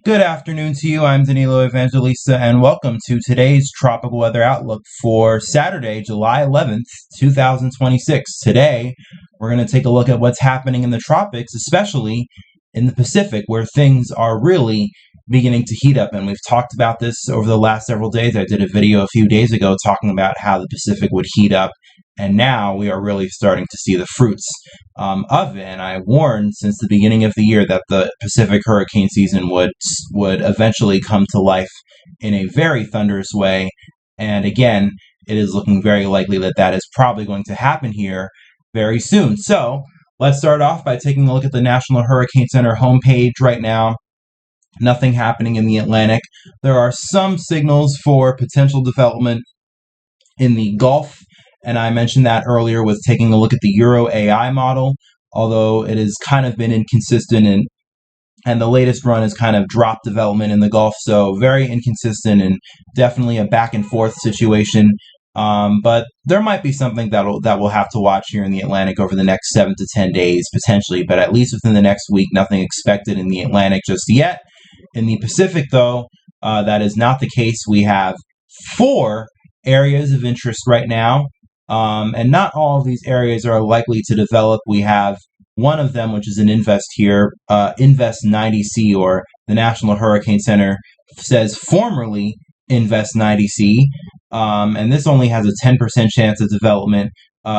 Good afternoon to you. I'm Danilo Evangelista, and welcome to today's tropical weather outlook for Saturday, July 11th, 2026. Today, we're going to take a look at what's happening in the tropics, especially in the Pacific, where things are really beginning to heat up. And we've talked about this over the last several days. I did a video a few days ago talking about how the Pacific would heat up, and now we are really starting to see the fruits of it. And I warned since the beginning of the year that the Pacific hurricane season would eventually come to life in a very thunderous way. And again, it is looking very likely that that is probably going to happen here very soon. So let's start off by taking a look at the National Hurricane Center homepage right now. Nothing happening in the Atlantic. There are some signals for potential development in the Gulf, and I mentioned that earlier with taking a look at the Euro AI model, although it has kind of been inconsistent, and the latest run is kind of drop development in the Gulf, so very inconsistent and definitely a back and forth situation. But there might be something that we'll have to watch here in the Atlantic over the next 7 to 10 days, potentially, but at least within the next week, nothing expected in the Atlantic just yet. In the Pacific, though, that is not the case. We have 4 areas of interest right now, and not all of these areas are likely to develop. We have one of them, which is an invest here, Invest 90C, or the National Hurricane Center says formerly Invest 90C, and this only has a 10% chance of development.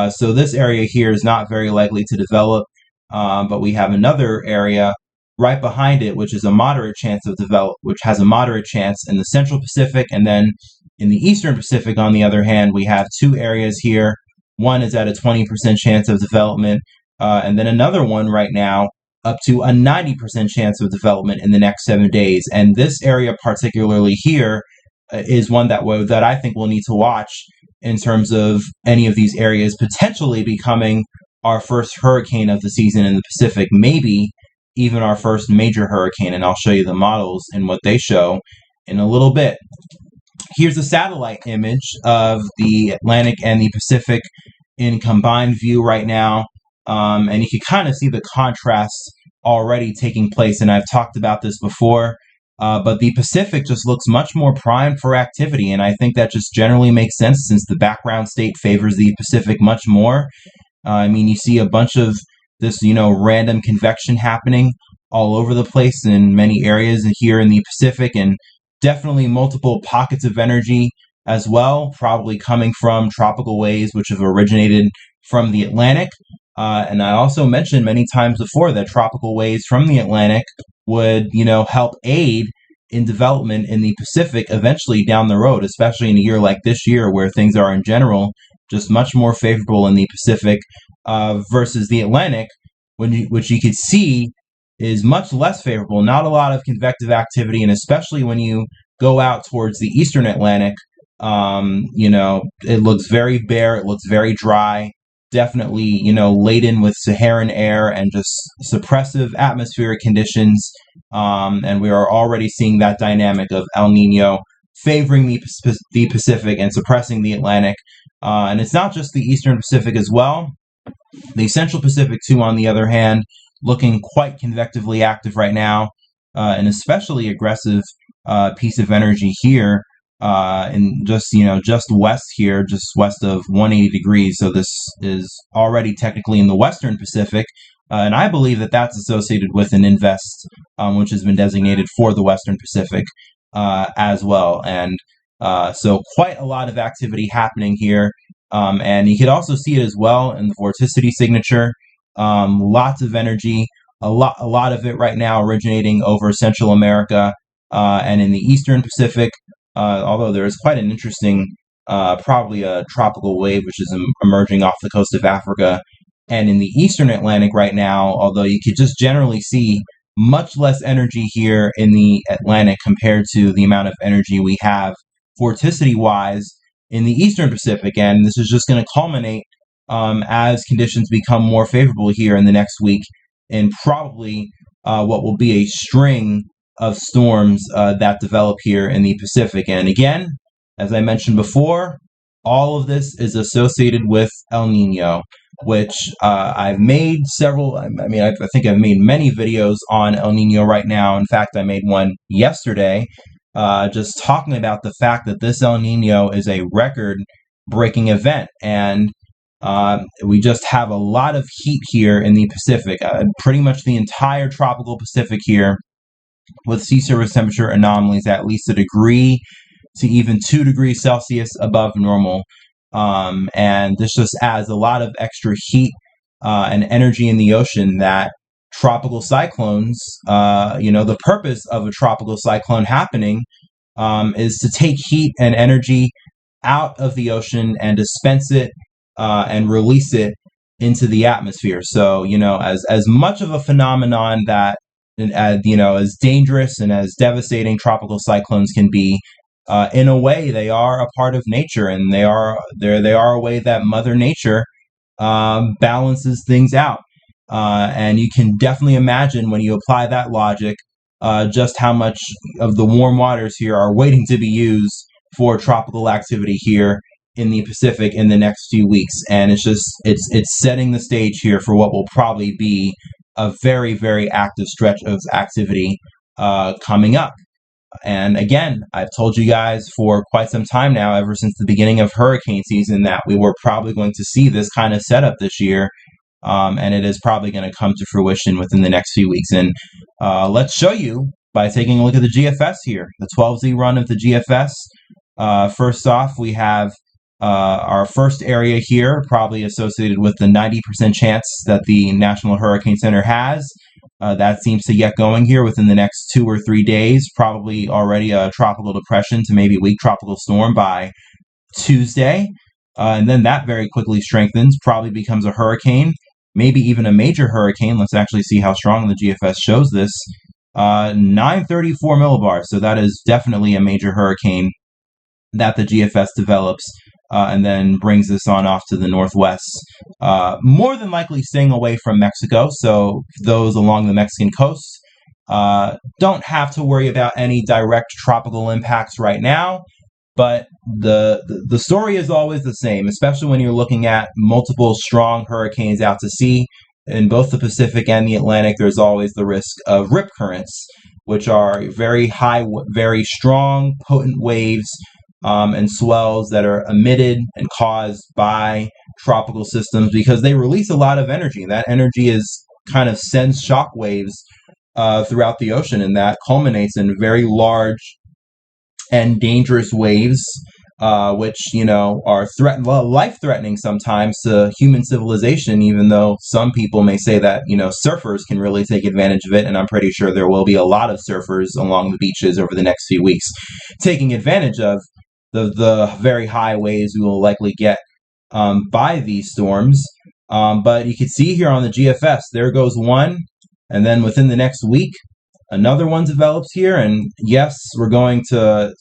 So this area here is not very likely to develop, but we have another area right behind it, which is a moderate chance of which has a moderate chance in the Central Pacific, and then in the Eastern Pacific, on the other hand, we have 2 areas here. One is at a 20% chance of development, and then another one right now up to a 90% chance of development in the next 7 days. And this area particularly here is one that I think we'll need to watch in terms of any of these areas potentially becoming our first hurricane of the season in the Pacific, maybe even our first major hurricane, and I'll show you the models and what they show in a little bit. Here's a satellite image of the Atlantic and the Pacific in combined view right now, and you can kind of see the contrasts already taking place, and I've talked about this before, but the Pacific just looks much more primed for activity, and I think that just generally makes sense since the background state favors the Pacific much more. I mean, you see a bunch of this, random convection happening all over the place in many areas here in the Pacific, and definitely multiple pockets of energy as well, probably coming from tropical waves which have originated from the Atlantic. And I also mentioned many times before that tropical waves from the Atlantic would, help aid in development in the Pacific eventually down the road, especially in a year like this year where things are in general just much more favorable in the Pacific versus the Atlantic, which you could see is much less favorable. Not a lot of convective activity, and especially when you go out towards the Eastern Atlantic, it looks very bare, it looks very dry, definitely, laden with Saharan air and just suppressive atmospheric conditions, and we are already seeing that dynamic of El Nino favoring the Pacific and suppressing the Atlantic, and it's not just the Eastern Pacific as well. The Central Pacific, too, on the other hand, looking quite convectively active right now, an especially aggressive piece of energy here, in just west here, just west of 180 degrees. So this is already technically in the Western Pacific, and I believe that that's associated with an invest, which has been designated for the Western Pacific as well. And so quite a lot of activity happening here. And you could also see it as well in the vorticity signature. Lots of energy, a lot of it right now originating over Central America and in the Eastern Pacific, although there is quite an interesting, probably a tropical wave which is emerging off the coast of Africa and in the Eastern Atlantic right now, although you could just generally see much less energy here in the Atlantic compared to the amount of energy we have vorticity-wise in the Eastern Pacific, and this is just going to culminate as conditions become more favorable here in the next week, and probably what will be a string of storms that develop here in the Pacific. And again, as I mentioned before, all of this is associated with El Nino. which I've made several. I mean, I think I've made many videos on El Nino right now. In fact, I made one yesterday just talking about the fact that this El Nino is a record-breaking event, and we just have a lot of heat here in the Pacific. Pretty much the entire tropical Pacific here, with sea surface temperature anomalies at least a degree to even 2 degrees Celsius above normal. And this just adds a lot of extra heat and energy in the ocean that tropical cyclones, the purpose of a tropical cyclone happening is to take heat and energy out of the ocean and dispense it and release it into the atmosphere. So, as much of a phenomenon that, as dangerous and as devastating tropical cyclones can be, in a way, they are a part of nature, and they are a way that Mother Nature balances things out. And you can definitely imagine, when you apply that logic, just how much of the warm waters here are waiting to be used for tropical activity here in the Pacific in the next few weeks. And it's setting the stage here for what will probably be a very, very active stretch of activity coming up. And again, I've told you guys for quite some time now, ever since the beginning of hurricane season, that we were probably going to see this kind of setup this year. And it is probably going to come to fruition within the next few weeks. And let's show you by taking a look at the GFS here, the 12Z run of the GFS. First off, we have our first area here, probably associated with the 90% chance that the National Hurricane Center has. That seems to get going here within the next 2 or 3 days, probably already a tropical depression to maybe weak tropical storm by Tuesday. And then that very quickly strengthens, probably becomes a hurricane, maybe even a major hurricane. Let's actually see how strong the GFS shows this. 934 millibars, so that is definitely a major hurricane that the GFS develops, and then brings this on off to the northwest, more than likely staying away from Mexico. So those along the Mexican coast don't have to worry about any direct tropical impacts right now. But the story is always the same, especially when you're looking at multiple strong hurricanes out to sea. In both the Pacific and the Atlantic, there's always the risk of rip currents, which are very high, very strong, potent waves and swells that are emitted and caused by tropical systems, because they release a lot of energy. That energy kind of sends shock waves throughout the ocean, and that culminates in very large and dangerous waves, which are life-threatening sometimes to human civilization, even though some people may say that surfers can really take advantage of it. And I'm pretty sure there will be a lot of surfers along the beaches over the next few weeks taking advantage of the very high waves we will likely get by these storms. But you can see here on the GFS, there goes one, and then within the next week, another one develops here. And yes, we're going to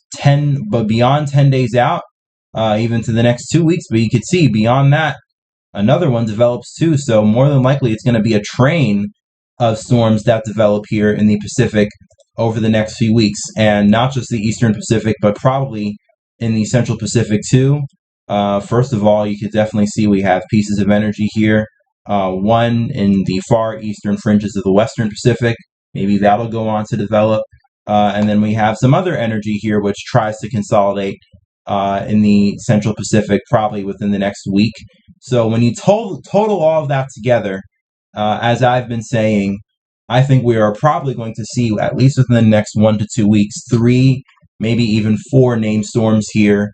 beyond 10 days out, even to the next 2 weeks. But you can see beyond that, another one develops too. So more than likely, it's going to be a train of storms that develop here in the Pacific over the next few weeks, and not just the Eastern Pacific, but probably in the Central Pacific too. First of all, you could definitely see we have pieces of energy here. One in the far eastern fringes of the Western Pacific. Maybe that'll go on to develop. And then we have some other energy here which tries to consolidate in the Central Pacific probably within the next week. So when you total all of that together, as I've been saying, I think we are probably going to see, at least within the next 1 to 2 weeks, 3, maybe even 4 named storms here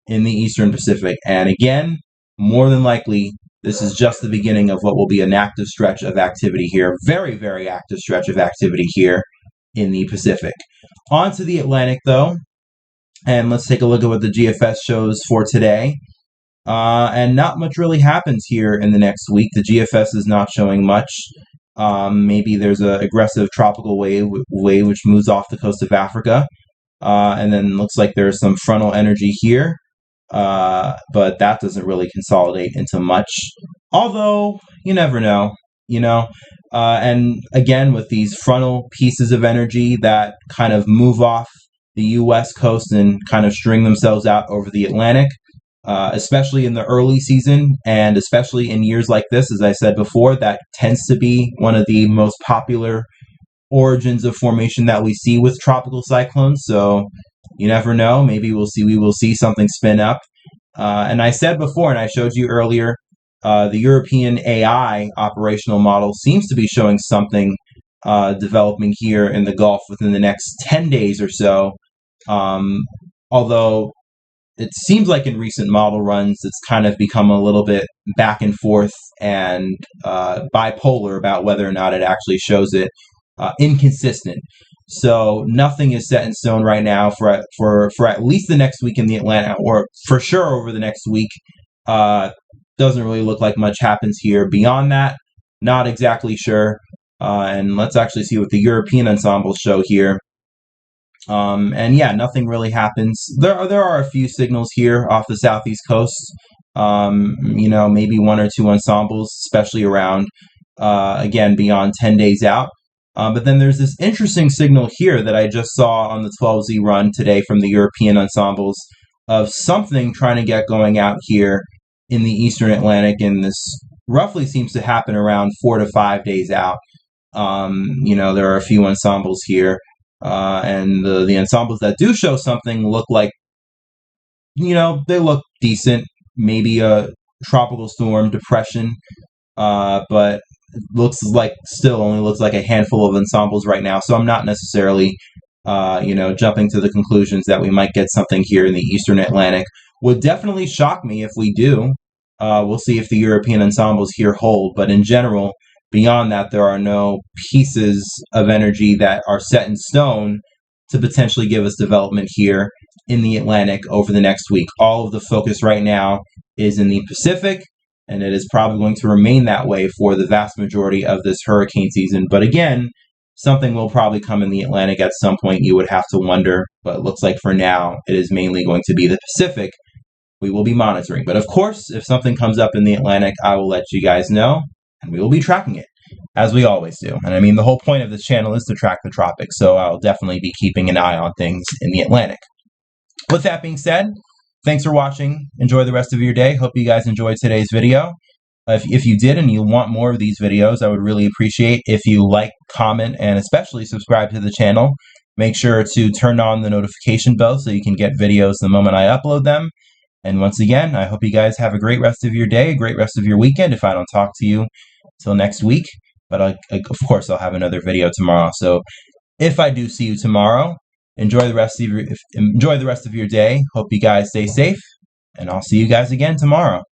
in the Eastern Pacific. And again, more than likely, this is just the beginning of what will be an active stretch of activity here. Very, very active stretch of activity here in the Pacific. On to the Atlantic, though. And let's take a look at what the GFS shows for today. And not much really happens here in the next week. The GFS is not showing much. Maybe there's an aggressive tropical wave which moves off the coast of Africa. And then looks like there's some frontal energy here. But that doesn't really consolidate into much. Although, you never know, and again, with these frontal pieces of energy that kind of move off the U.S. coast and kind of string themselves out over the Atlantic, especially in the early season and especially in years like this. As I said before, that tends to be one of the most popular origins of formation that we see with tropical cyclones. So you never know. Maybe we will see something spin up. And I said before, and I showed you earlier, the European AI operational model seems to be showing something developing here in the Gulf within the next 10 days or so. Although it seems like in recent model runs, it's kind of become a little bit back and forth and bipolar about whether or not it actually shows it, inconsistent. So nothing is set in stone right now for at least the next week in the Atlantic, or for sure over the next week. Doesn't really look like much happens here. Beyond that, not exactly sure. And let's actually see what the European ensembles show here. And yeah, nothing really happens. There are a few signals here off the southeast coast. Maybe one or two ensembles, especially around, again, beyond 10 days out. But then there's this interesting signal here that I just saw on the 12Z run today from the European ensembles of something trying to get going out here in the Eastern Atlantic, and this roughly seems to happen around 4 to 5 days out. There are a few ensembles here, and the ensembles that do show something look like, they look decent. Maybe a tropical storm depression, but only looks like a handful of ensembles right now. So I'm not necessarily, jumping to the conclusions that we might get something here in the Eastern Atlantic. Would definitely shock me if we do. We'll see if the European ensembles here hold, but in general, beyond that, there are no pieces of energy that are set in stone to potentially give us development here in the Atlantic over the next week. All of the focus right now is in the Pacific, and it is probably going to remain that way for the vast majority of this hurricane season. But again, something will probably come in the Atlantic at some point, you would have to wonder, but it looks like for now, it is mainly going to be the Pacific we will be monitoring. But of course, if something comes up in the Atlantic, I will let you guys know, and we will be tracking it, as we always do. And I mean, the whole point of this channel is to track the tropics, so I'll definitely be keeping an eye on things in the Atlantic. With that being said, thanks for watching. Enjoy the rest of your day. Hope you guys enjoyed today's video. If you did and you want more of these videos, I would really appreciate if you like, comment, and especially subscribe to the channel. Make sure to turn on the notification bell so you can get videos the moment I upload them. And once again, I hope you guys have a great rest of your day, a great rest of your weekend if I don't talk to you till next week. But of course, I'll have another video tomorrow. So if I do see you tomorrow, enjoy the rest of your day. Hope you guys stay safe, and I'll see you guys again tomorrow.